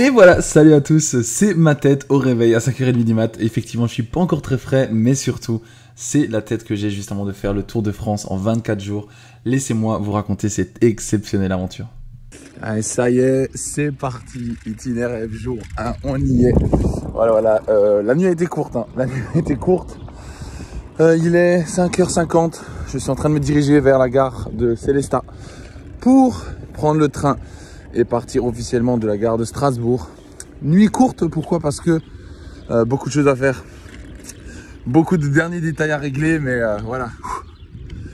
Et voilà, salut à tous, c'est ma tête au réveil à 5h30 du mat. Effectivement, je suis pas encore très frais, mais surtout, c'est la tête que j'ai juste avant de faire le Tour de France en 24 jours. Laissez-moi vous raconter cette exceptionnelle aventure. Allez, ça y est, c'est parti, itinéraire jour 1, on y est. Voilà, la nuit a été courte, il est 5h50, je suis en train de me diriger vers la gare de Sélestat pour prendre le train et partir officiellement de la gare de Strasbourg. Nuit courte, pourquoi? Parce que beaucoup de choses à faire, beaucoup de derniers détails à régler, mais voilà.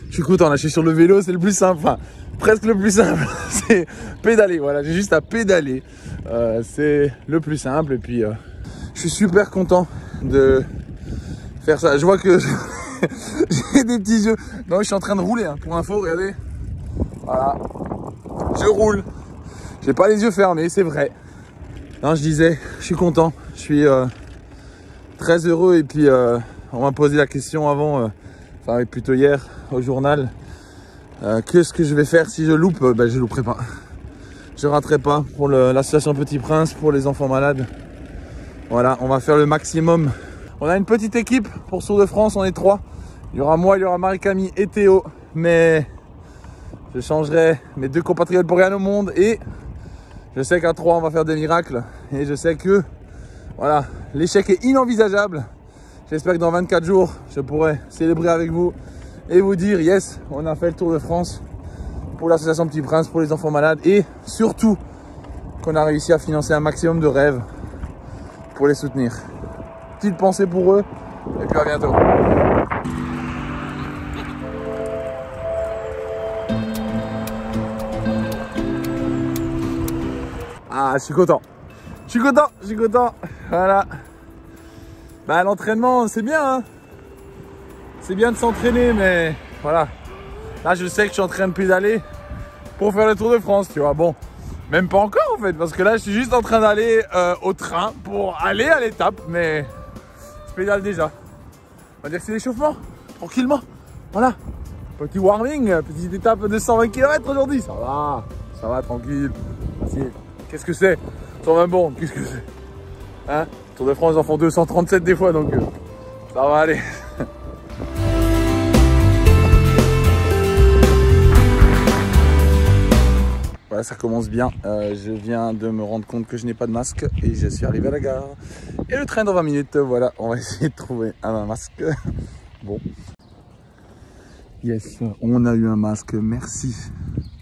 Je suis content, là je suis sur le vélo, c'est le plus simple, enfin presque le plus simple, c'est pédaler, voilà, j'ai juste à pédaler, c'est le plus simple et puis je suis super content de faire ça. Je vois que j'ai des petits yeux, non je suis en train de rouler, hein. Pour info, regardez, voilà, je roule. J'ai pas les yeux fermés, c'est vrai. Non, je disais, je suis content, je suis très heureux. Et puis, on m'a posé la question avant, enfin plutôt hier au journal, qu'est-ce que je vais faire si je loupe? Ben, je louperai pas. Je raterai pas pour l'association Petit Prince, pour les enfants malades. Voilà, on va faire le maximum. On a une petite équipe pour ce Tour de France, on est 3. Il y aura moi, il y aura Marie-Camille et Théo. Mais je changerai mes 2 compatriotes pour rien au monde et je sais qu'à 3 on va faire des miracles et je sais que voilà, l'échec est inenvisageable. J'espère que dans 24 jours je pourrai célébrer avec vous et vous dire yes, on a fait le Tour de France pour l'association Petit Prince, pour les enfants malades et surtout qu'on a réussi à financer un maximum de rêves pour les soutenir. Petite pensée pour eux et puis à bientôt. Ah, je suis content, voilà. Bah l'entraînement c'est bien, hein. C'est bien de s'entraîner, mais voilà. Là je sais que je suis en train de pédaler pour faire le Tour de France, tu vois. Bon, même pas encore en fait, parce que là je suis juste en train d'aller au train pour aller à l'étape, mais je pédale déjà. On va dire que c'est l'échauffement, tranquillement, voilà. Petit warming, petite étape de 120 km aujourd'hui, ça va tranquille, facile. Qu'est-ce que c'est? 120 bornes, qu'est-ce que c'est? Hein? Tour de France, ils en font 237 des fois, donc ça va aller. Voilà, ça commence bien. Je viens de me rendre compte que je n'ai pas de masque et je suis arrivé à la gare. Et le train dans 20 minutes, voilà, on va essayer de trouver un masque. Bon. Yes, on a eu un masque, merci.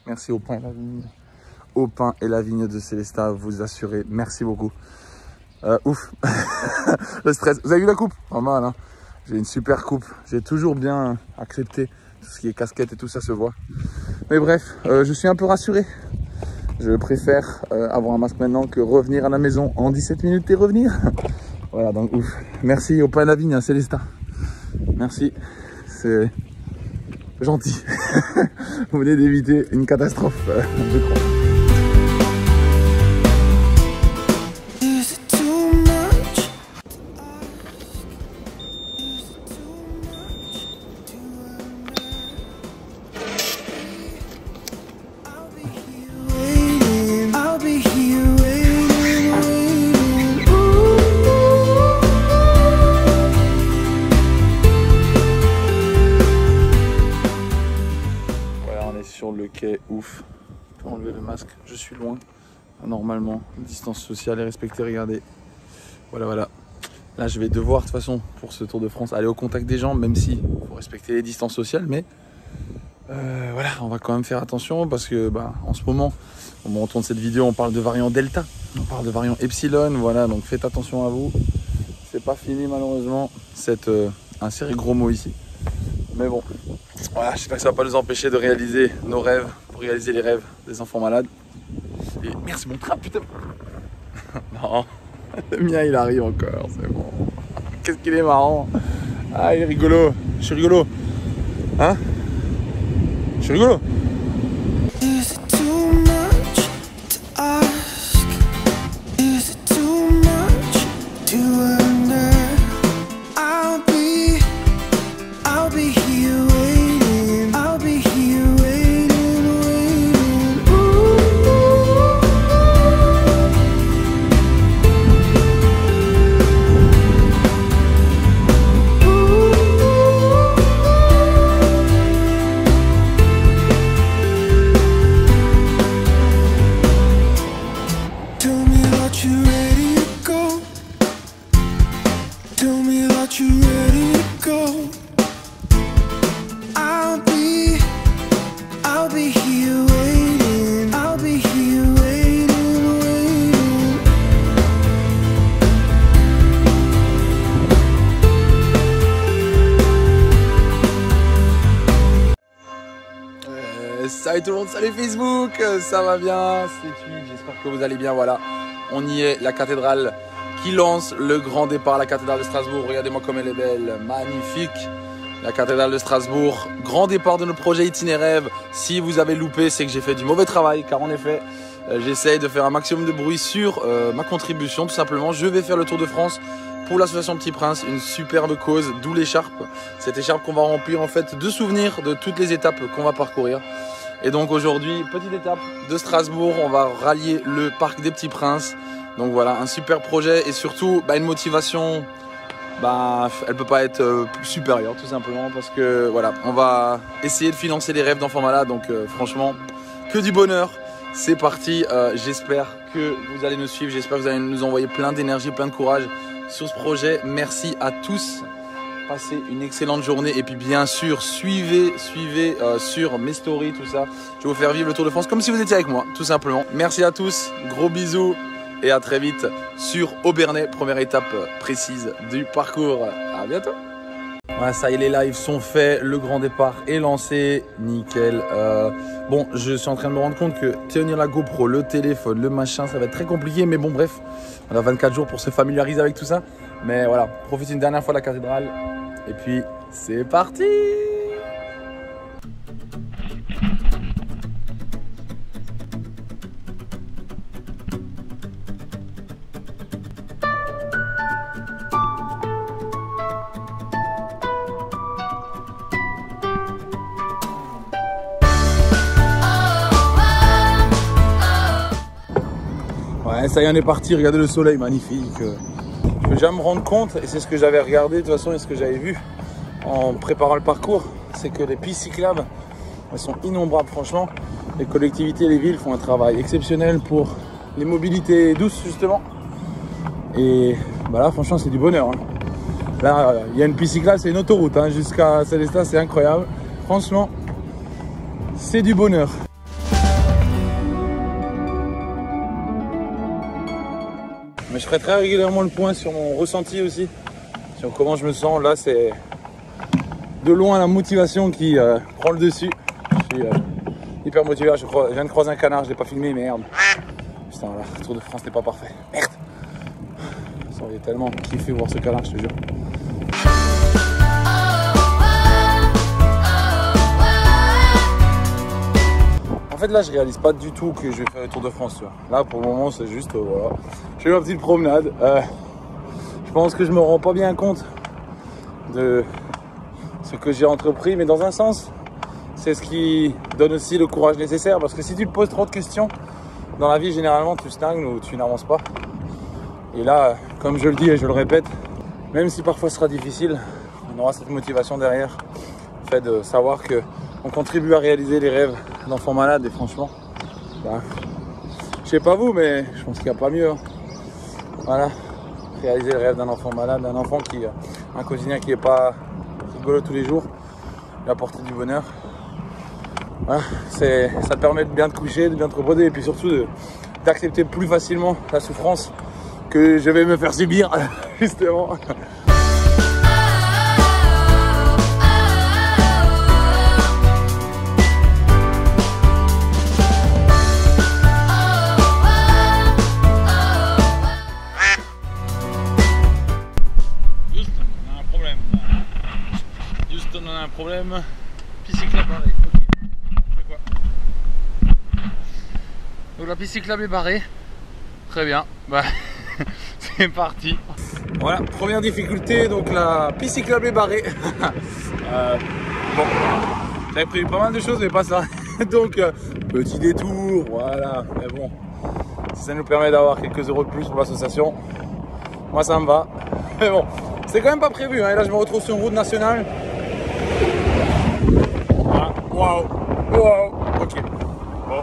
Merci au pain et la vigne. Au pain et la vigne de Sélestat, vous assurez, merci beaucoup. Ouf, le stress. Vous avez vu la coupe? Pas mal, hein. J'ai une super coupe, j'ai toujours bien accepté tout ce qui est casquette et tout ça se voit. Mais bref, je suis un peu rassuré. Je préfère avoir un masque maintenant que revenir à la maison en 17 minutes et revenir. Voilà, donc ouf. Merci au pain et la vigne à Sélestat. Merci, c'est gentil. Vous venez d'éviter une catastrophe, je crois. Sur le quai, ouf, je peux enlever le masque, je suis loin, normalement, distance sociale est respectée, regardez, voilà, là je vais devoir de toute façon pour ce Tour de France aller au contact des gens, même si il faut respecter les distances sociales, mais voilà, on va quand même faire attention parce que en ce moment, au moment où on tourne cette vidéo, on parle de variant Delta, on parle de variant Epsilon, voilà, donc faites attention à vous, c'est pas fini malheureusement, c'est un sérieux gros mot ici. Mais bon, voilà, j'espère que ça va pas nous empêcher de réaliser nos rêves, pour réaliser les rêves des enfants malades. Et merde, c'est mon train, putain. Non, le mien il arrive encore, c'est bon. Qu'est-ce qu'il est marrant. Ah, il est rigolo, je suis rigolo. Hein? Je suis rigolo. Salut tout le monde, salut Facebook, ça va bien, c'est Twitch, j'espère que vous allez bien, voilà. On y est, la cathédrale qui lance le grand départ, la cathédrale de Strasbourg. Regardez-moi comme elle est belle, magnifique. La cathédrale de Strasbourg, grand départ de notre projet itinéraire. Si vous avez loupé, c'est que j'ai fait du mauvais travail, car en effet, j'essaye de faire un maximum de bruit sur ma contribution, tout simplement. Je vais faire le Tour de France pour l'association Petit Prince, une superbe cause, d'où l'écharpe. Cette écharpe qu'on va remplir en fait de souvenirs de toutes les étapes qu'on va parcourir. Et donc aujourd'hui, petite étape de Strasbourg, on va rallier le parc des Petits Princes. Donc voilà, un super projet et surtout une motivation, elle peut pas être supérieure tout simplement parce que voilà, on va essayer de financer les rêves d'enfants malades. Donc franchement, que du bonheur. C'est parti, j'espère que vous allez nous suivre, j'espère que vous allez nous envoyer plein d'énergie, plein de courage sur ce projet. Merci à tous. Passez une excellente journée et puis bien sûr suivez sur mes stories, tout ça. Je vais vous faire vivre le Tour de France comme si vous étiez avec moi, tout simplement. Merci à tous, gros bisous et à très vite sur Aubernais, première étape précise du parcours. À bientôt. Voilà, ça y est, les lives sont faits, le grand départ est lancé, nickel. Bon, je suis en train de me rendre compte que tenir la GoPro, le téléphone, le machin, ça va être très compliqué, mais bon bref, on a 24 jours pour se familiariser avec tout ça. Mais voilà, profite une dernière fois de la cathédrale. Et puis, c'est parti! Ouais, ça y est, on est parti. Regardez le soleil, magnifique. Je peux jamais me rendre compte, et c'est ce que j'avais regardé de toute façon et ce que j'avais vu en préparant le parcours, c'est que les pistes cyclables, elles sont innombrables franchement. Les collectivités, les villes font un travail exceptionnel pour les mobilités douces justement. Et là franchement c'est du bonheur. Là il y a une piste cyclable, c'est une autoroute jusqu'à Célestat, c'est incroyable. Franchement c'est du bonheur. Mais je ferai très régulièrement le point sur mon ressenti aussi, sur comment je me sens. Là, c'est de loin la motivation qui prend le dessus. Je suis hyper motivé. Je viens de croiser un canard, je l'ai pas filmé, merde. Putain, le Tour de France n'est pas parfait. Merde. Ça aurait tellement kiffé voir ce canard, je te jure. En fait là je réalise pas du tout que je vais faire le Tour de France, tu vois. Là pour le moment c'est juste voilà, je fais ma petite promenade. Je pense que je me rends pas bien compte de ce que j'ai entrepris, mais dans un sens c'est ce qui donne aussi le courage nécessaire, parce que si tu te poses trop de questions dans la vie, généralement tu stagnes ou tu n'avances pas. Et là, comme je le dis et je le répète, même si parfois ce sera difficile, on aura cette motivation derrière, le fait de savoir que on contribue à réaliser les rêves d'enfants malades. Et franchement, je sais pas vous, mais je pense qu'il n'y a pas mieux. Voilà, réaliser le rêve d'un enfant malade, d'un enfant qui a un quotidien qui n'est pas rigolo tous les jours, lui apporter du bonheur. Voilà, ça te permet de bien te coucher, de bien te reposer et puis surtout d'accepter plus facilement la souffrance que je vais me faire subir justement. On a un problème, piste cyclable barrée. Ok, quoi. Donc la piste cyclable est barrée. Très bien, c'est parti. Voilà, première difficulté, donc la piste cyclable est barrée. Bon, j'avais prévu pas mal de choses mais pas ça. Donc petit détour, voilà. Mais bon, si ça nous permet d'avoir quelques euros de plus pour l'association, moi ça me va. Mais bon, c'est quand même pas prévu, et là je me retrouve sur une route nationale. Waouh, waouh, ok, bon,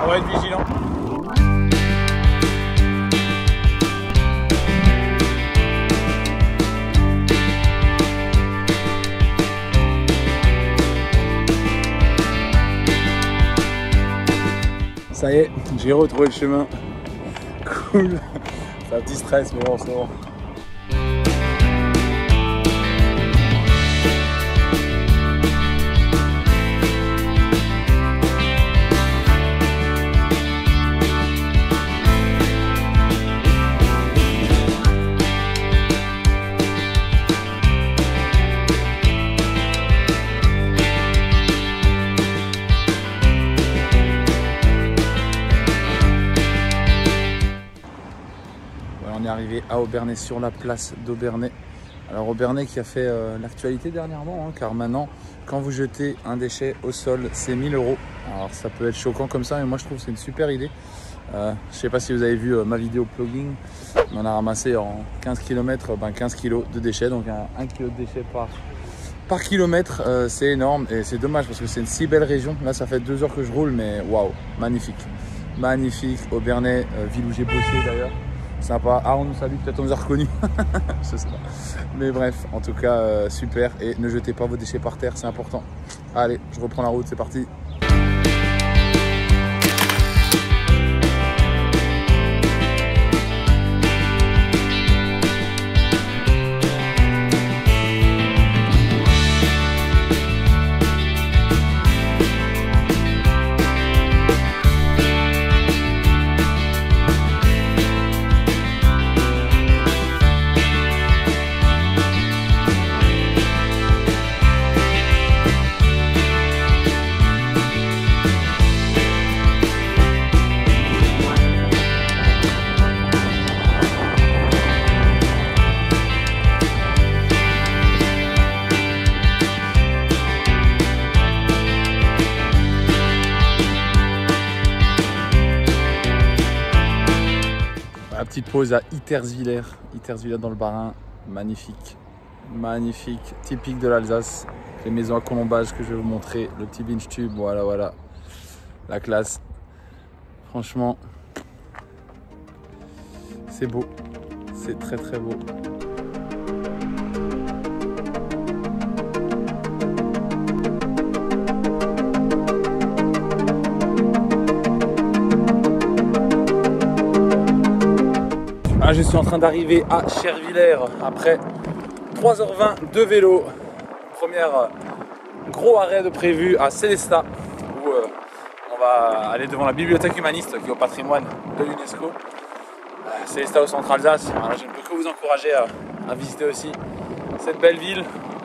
on va être vigilant. Ça y est, j'ai retrouvé le chemin, cool, c'est un petit stress mais bon c'est bon. et à Aubernais, sur la place d'Aubernais. Alors Aubernais qui a fait l'actualité dernièrement, hein, car maintenant, quand vous jetez un déchet au sol, c'est 1 000 €. Alors ça peut être choquant comme ça, mais moi je trouve que c'est une super idée. Je ne sais pas si vous avez vu ma vidéo plugging. On a ramassé en 15 km 15 kg de déchets, donc 1 kg de déchets par kilomètre. C'est énorme et c'est dommage parce que c'est une si belle région. Là ça fait 2 heures que je roule, mais waouh, magnifique. Magnifique, Aubernais, ville où j'ai bossé d'ailleurs. Sympa. Ah, on nous salue, peut-être on nous a reconnus. Je sais pas. Mais bref, en tout cas, super. Et ne jetez pas vos déchets par terre, c'est important. Allez, je reprends la route, c'est parti. Petite pause à Iterswiller dans le Bas-Rhin, magnifique, magnifique, typique de l'Alsace. Les maisons à colombage que je vais vous montrer, le petit binge tube, voilà, la classe. Franchement, c'est beau, c'est très très beau. Je suis en train d'arriver à Chervillers après 3h20 de vélo. Premier gros arrêt de prévu à Sélestat où on va aller devant la bibliothèque humaniste qui est au patrimoine de l'UNESCO. Sélestat au centre Alsace. Alors, je ne peux que vous encourager à visiter aussi cette belle ville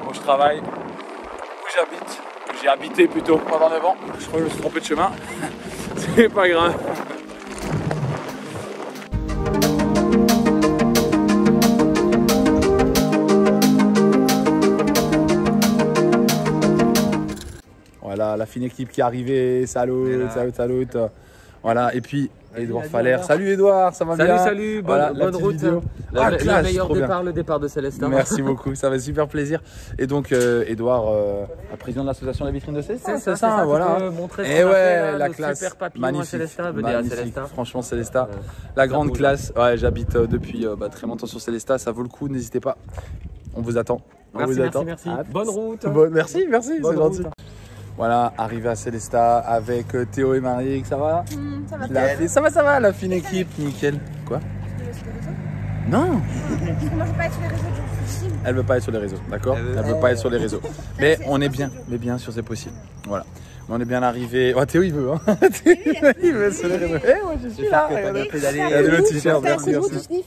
où je travaille, où j'habite, où j'ai habité plutôt pendant 9 ans. Je crois que je me suis trompé de chemin. C'est pas grave. Voilà, la fine équipe qui est arrivée, salut. Voilà, et puis Edouard Faller. Salut Edouard, ça va bien? Salut, bonne route. Le meilleur départ, le départ de Sélestat. Merci beaucoup, ça fait super plaisir. Et donc Edouard, président de l'association des vitrines de Sélestat. C'est ça, voilà. Et ouais, la classe, super papillon magnifique, à Sélestat, magnifique. Franchement Sélestat, la grande classe. Ouais, j'habite depuis très longtemps sur Sélestat, ça vaut le coup, n'hésitez pas. On vous attend. Merci. Bonne route. Merci, c'est gentil. Voilà, arrivé à Sélestat avec Théo et Marie, ça va? Ça va, la fine équipe, nickel. Quoi? Non. Moi, je veux pas être sur les réseaux, je suis cible. Elle veut pas être sur les réseaux, d'accord? Elle veut pas être sur les réseaux. Mais on est bien, sûr, c'est possible. Voilà. On est bien arrivé. Oh, Théo, il veut, hein? Il veut être sur les réseaux. Eh, moi, je suis là. Regardez le t-shirt, merci.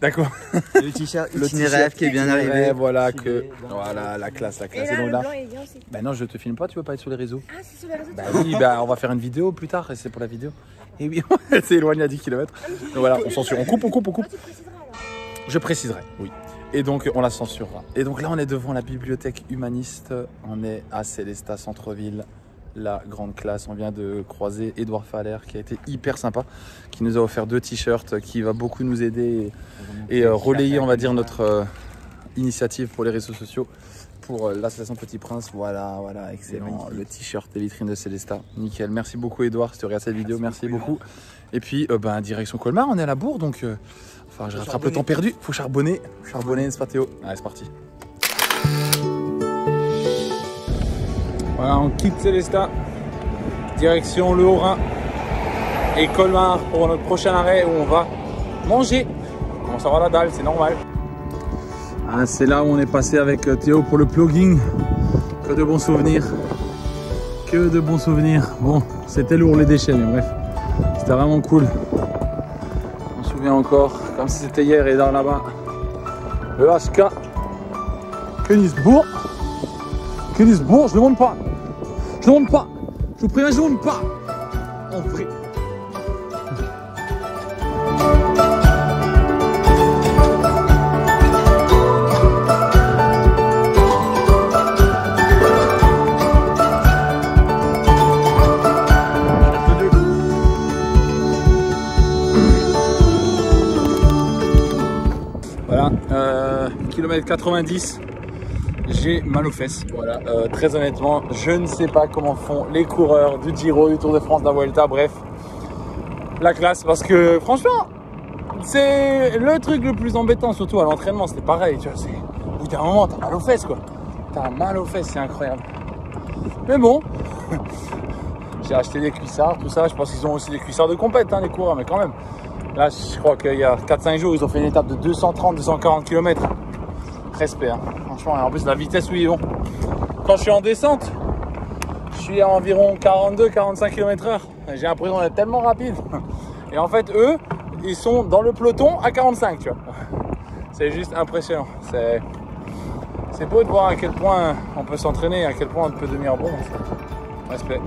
D'accord. Le t-shirt itinéraire qui est bien arrivé. Voilà, la classe. Et Et là, donc le là, blanc, il est bien aussi. bah non, je te filme pas, tu veux pas être sur les réseaux? Ah, c'est sur les réseaux. Bah oui, on va faire une vidéo plus tard, et c'est pour la vidéo. Et oui, elle s'est éloignée à 10 km. Donc voilà, on censure, on coupe. Toi, tu préciseras alors. Je préciserai, oui. Et donc on la censurera. Et donc là, on est devant la bibliothèque humaniste. On est à Sélestat, centre-ville. La grande classe, on vient de croiser Edouard Faller qui a été hyper sympa, qui nous a offert 2 t-shirts, qui va beaucoup nous aider et relayer, on va dire, notre initiative pour les réseaux sociaux, pour l'association Petit Prince. Voilà, excellent, le t-shirt des vitrines de Sélestat, nickel. Merci beaucoup Edouard, si tu regardes cette vidéo, merci beaucoup. Et puis, direction Colmar, on est à la bourre, donc enfin, je rattrape le temps perdu, faut charbonner, n'est-ce pas Théo? Allez, c'est parti. Voilà, on quitte Sélestat, direction le Haut-Rhin et Colmar pour notre prochain arrêt où on va manger. On s'en va la dalle, c'est normal. Ah, c'est là où on est passé avec Théo pour le plugging. Que de bons souvenirs. Que de bons souvenirs. Bon, c'était lourd les déchets, mais bref, c'était vraiment cool. On se souvient encore, comme si c'était hier et dans là-bas, le HK Königsbourg. Königsbourg, je ne demande pas. Je ne demande pas. Je vous préviens, je ne demande pas. En vrai. km 90, j'ai mal aux fesses. Voilà, très honnêtement, je ne sais pas comment font les coureurs du Giro, du Tour de France, de la Vuelta, bref. La classe, parce que franchement, c'est le truc le plus embêtant, surtout à l'entraînement, c'était pareil, tu vois. Au bout d'un moment, t'as mal aux fesses, quoi. T'as mal aux fesses, c'est incroyable. Mais bon, j'ai acheté des cuissards, tout ça. Je pense qu'ils ont aussi des cuissards de compète, hein, les coureurs, mais quand même. Là, je crois qu'il y a 4-5 jours, ils ont fait une étape de 230-240 km. Respect, hein. Franchement, en plus, la vitesse où ils vont. Quand je suis en descente, je suis à environ 42-45 km/h. J'ai l'impression d'être tellement rapide. Et en fait, eux, ils sont dans le peloton à 45, tu vois. C'est juste impressionnant. C'est beau de voir à quel point on peut s'entraîner et à quel point on peut devenir bon. Respect.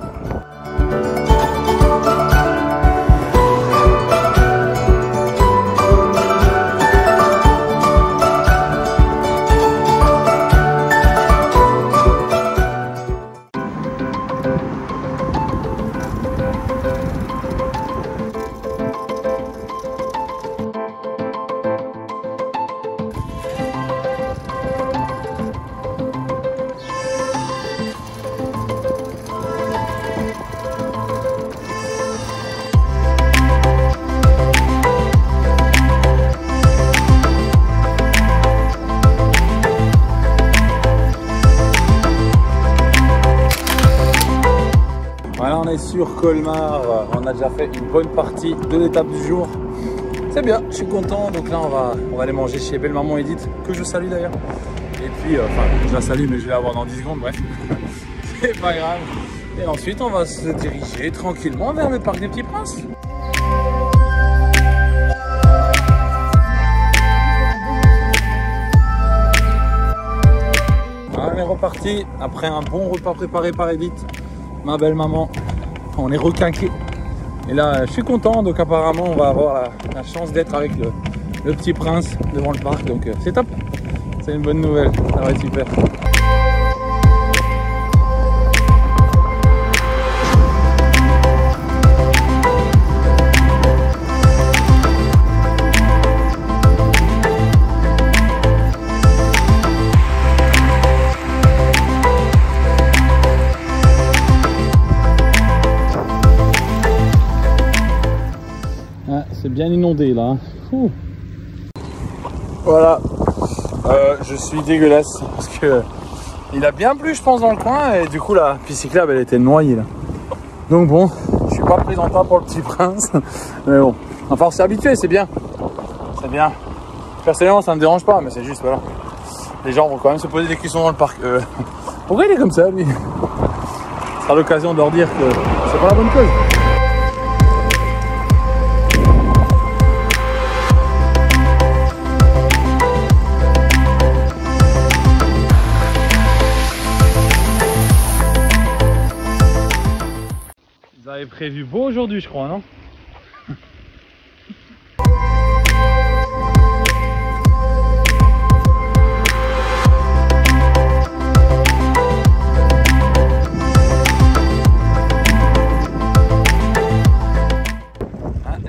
Voilà, on est sur Colmar, on a déjà fait une bonne partie de l'étape du jour. C'est bien, je suis content. Donc là, on va aller manger chez Belle Maman Edith, que je salue d'ailleurs. Et puis, enfin, je la salue, mais je vais la voir dans 10 secondes, bref. C'est pas grave. Et ensuite, on va se diriger tranquillement vers le Parc des Petits Princes. Voilà, on est reparti après un bon repas préparé par Edith. Ma belle maman, on est requinqué. Et là, je suis content. Donc apparemment, on va avoir la chance d'être avec le petit prince devant le parc. Donc c'est top. C'est une bonne nouvelle. Ça va être super. C'est bien inondé là. Ouh. Voilà, je suis dégueulasse parce que il a bien plu, je pense, dans le coin, et du coup la piste cyclable elle était noyée là. Donc bon, je suis pas présentable pour le petit prince, mais bon, enfin on s'est habitué, c'est bien, c'est bien. Personnellement ça me dérange pas, mais c'est juste voilà, les gens vont quand même se poser des questions dans le parc. Pourquoi il est comme ça lui? Ce sera l'occasion de leur dire que c'est pas la bonne cause. Vous avez prévu beau aujourd'hui, je crois, non?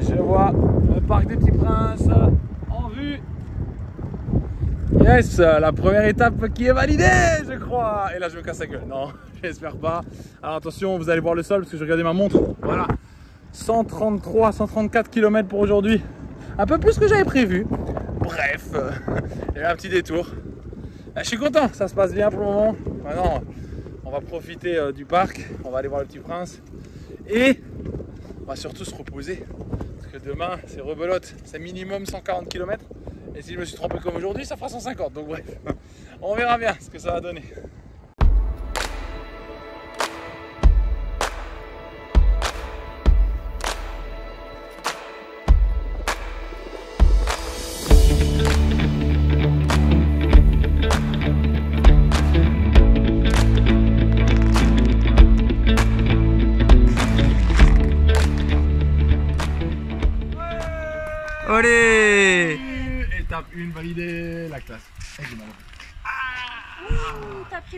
Je vois le Parc des Petits Princes en vue. Yes, la première étape qui est validée, je crois. Et là, je me casse la gueule. Non, j'espère pas. Alors attention, vous allez voir le sol parce que je regardais ma montre. Voilà, 133, 134 km pour aujourd'hui. Un peu plus que j'avais prévu. Bref, il y a un petit détour. Je suis content, ça se passe bien pour le moment. Maintenant, on va profiter du parc. On va aller voir le petit prince. Et on va surtout se reposer. Parce que demain, c'est rebelote. C'est minimum 140 km. Et si je me suis trompé comme aujourd'hui, ça fera 150. Donc bref, on verra bien ce que ça va donner. Olé! Étape 1 validée, la classe.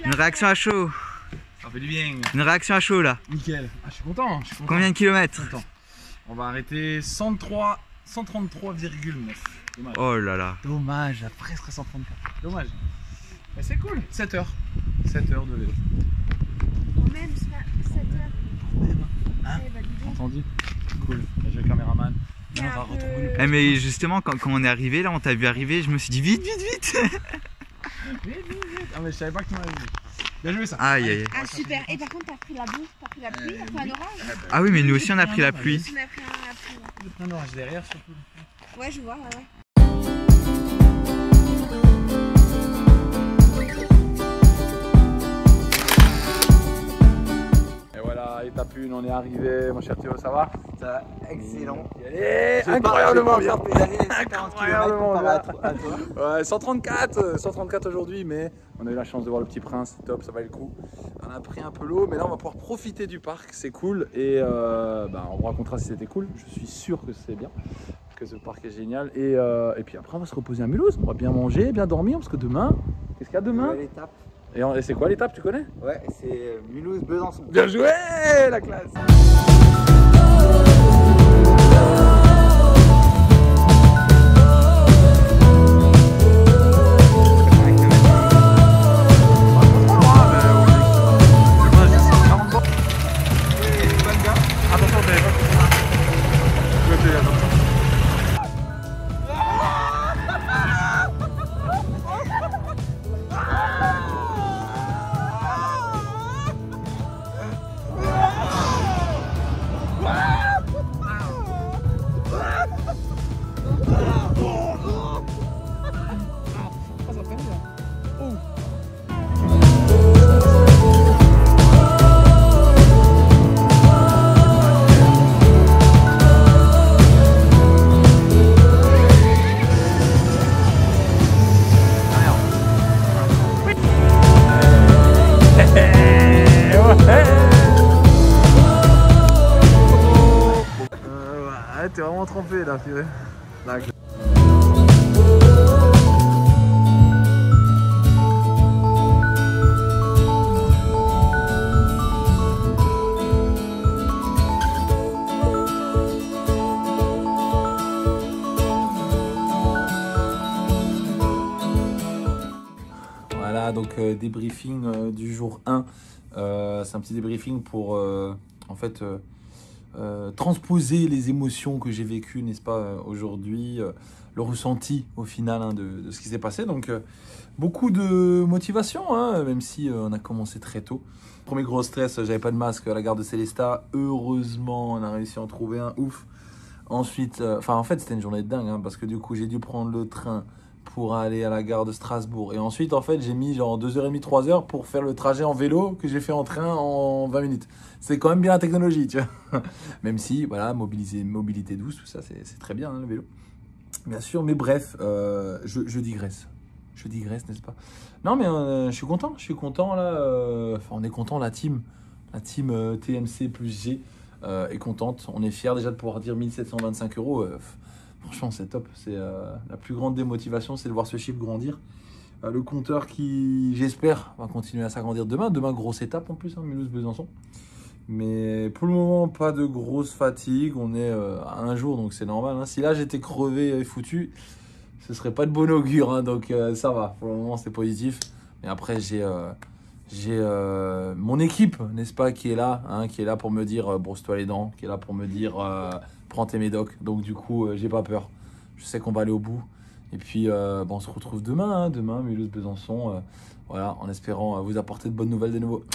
Une réaction à chaud. Ça fait du bien. Une réaction à chaud là. Nickel. Ah, je suis content. Combien de kilomètres? On va arrêter 133,9. Dommage. Oh là là. Dommage, à presque 134. Dommage. Mais c'est cool. 7 heures. 7 heures de vélo. Même 7 heures. Hein, Eh bah, dis donc. entendu. Cool. Bien joué, caméraman. Là, on va retrouver le... Eh mais justement, quand on est arrivé, là, on t'a vu arriver, je me suis dit vite, vite, vite. Vite. Ah mais je savais pas que tu m'avais vu. Bien joué ça. Aïe, aïe, aïe. Ah super, et par contre t'as pris la boue, t'as pris la pluie, t'as pris un orage. Ah oui, mais nous aussi, on a pris la pluie. On a pris la pluie. J'ai pris un orage derrière surtout. Ouais, je vois, ouais. Et voilà, étape 1, on est arrivé. Mon cher Théo, ça va? Ça va, excellent. Allez, incroyablement bien. Incroyablement bien. Ouais, 134 aujourd'hui, mais on a eu la chance de voir le Petit Prince, c'est top, ça valait le coup. On a pris un peu l'eau, mais là on va pouvoir profiter du parc, c'est cool. Et on vous racontera si c'était cool, je suis sûr que c'est bien, que ce parc est génial. Et puis après on va se reposer à Mulhouse, on va bien manger, bien dormir, parce que demain, qu'est-ce qu'il y a demain? L'étape. Et c'est quoi l'étape, tu connais? Ouais, c'est Mulhouse-Besançon. Bien joué, la classe! T'es vraiment trempé là, purée. Voilà, donc débriefing du jour 1. C'est un petit débriefing pour en fait transposer les émotions que j'ai vécues, n'est-ce pas, aujourd'hui, le ressenti au final de ce qui s'est passé. Donc beaucoup de motivation, hein, même si on a commencé très tôt. Premier gros stress, j'avais pas de masque à la gare de Sélestat. Heureusement, on a réussi à en trouver un, ouf. Ensuite, en fait, c'était une journée de dingue, hein, parce que du coup, j'ai dû prendre le train pour aller à la gare de Strasbourg. Et ensuite, en fait, j'ai mis genre 2h30, 3h pour faire le trajet en vélo que j'ai fait en train en 20 minutes. C'est quand même bien la technologie, tu vois. Même si, voilà, mobilité douce, tout ça, c'est très bien, hein, le vélo. Bien sûr, mais bref, je digresse. Je digresse, n'est-ce pas? Non, mais je suis content, là. On est content, la team TMC plus G est contente. On est fiers déjà de pouvoir dire 1725 €. Franchement, c'est top. C'est la plus grande démotivation, c'est de voir ce chiffre grandir. Le compteur qui, j'espère, va continuer à s'agrandir demain. Demain, grosse étape en plus, hein, Mulhouse-Besançon. Mais pour le moment, pas de grosse fatigue. On est à un jour, donc c'est normal, hein. Si là, j'étais crevé et foutu, ce serait pas de bon augure, hein, donc ça va. Pour le moment, c'est positif. Mais après, j'ai mon équipe, n'est-ce pas, qui est là, hein, qui est là pour me dire brosse-toi les dents, qui est là pour me dire prends tes médocs. Donc du coup, j'ai pas peur. Je sais qu'on va aller au bout. Et puis, on se retrouve demain, Mulhouse-Besançon, voilà, en espérant vous apporter de bonnes nouvelles de nouveau.